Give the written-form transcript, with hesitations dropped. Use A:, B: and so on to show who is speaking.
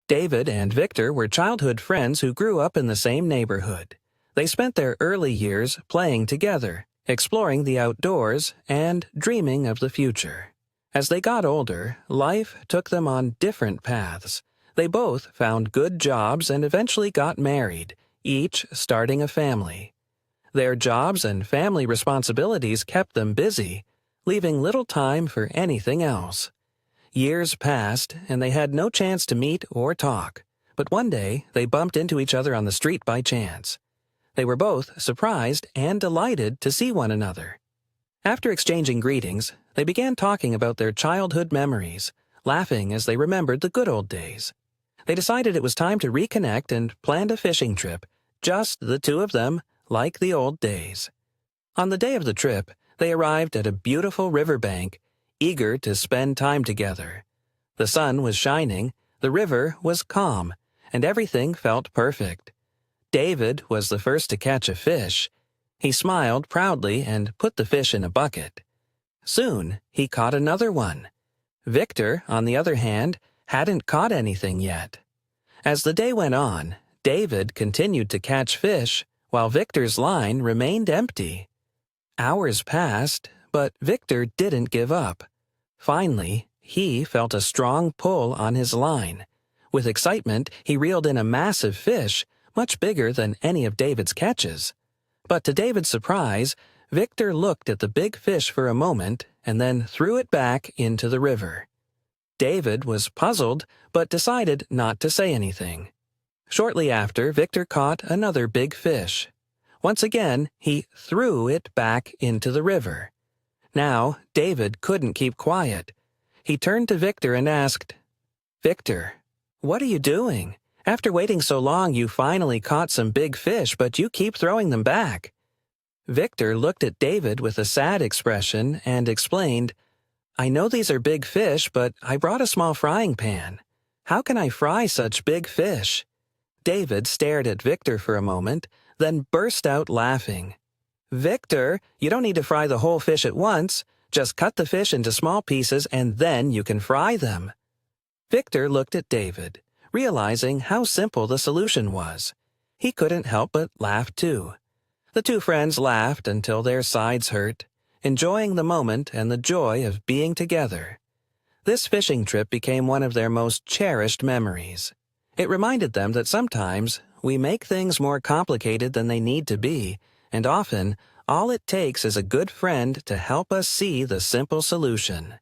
A: David and Victor were childhood friends who grew up in the same neighborhood. They spent their early years playing together, exploring the outdoors, and dreaming of the future. As they got older, life took them on different paths. They both found good jobs and eventually got married, each starting a family. Their jobs and family responsibilities kept them busy, leaving little time for anything else. Years passed, and they had no chance to meet or talk, but one day they bumped into each other on the street by chance. They were both surprised and delighted to see one another. After exchanging greetings, they began talking about their childhood memories, laughing as they remembered the good old days. They decided it was time to reconnect and planned a fishing trip, just the two of them, like the old days. On the day of the trip, they arrived at a beautiful riverbank, eager to spend time together. The sun was shining, the river was calm, and everything felt perfect. David was the first to catch a fish. He smiled proudly and put the fish in a bucket. Soon, he caught another one. Victor, on the other hand, hadn't caught anything yet. As the day went on, David continued to catch fish, while Victor's line remained empty. Hours passed, but Victor didn't give up. Finally, he felt a strong pull on his line. With excitement, he reeled in a massive fish, much bigger than any of David's catches. But to David's surprise, Victor looked at the big fish for a moment and then threw it back into the river. David was puzzled, but decided not to say anything. Shortly after, Victor caught another big fish. Once again, he threw it back into the river. Now, David couldn't keep quiet. He turned to Victor and asked, "Victor, what are you doing? After waiting so long, you finally caught some big fish, but you keep throwing them back." Victor looked at David with a sad expression and explained, "I know these are big fish, but I brought a small frying pan. How can I fry such big fish?" David stared at Victor for a moment, then burst out laughing. "Victor, you don't need to fry the whole fish at once. Just cut the fish into small pieces and then you can fry them." Victor looked at David, realizing how simple the solution was. He couldn't help but laugh too. The two friends laughed until their sides hurt, enjoying the moment and the joy of being together. This fishing trip became one of their most cherished memories. It reminded them that sometimes we make things more complicated than they need to be, and often all it takes is a good friend to help us see the simple solution.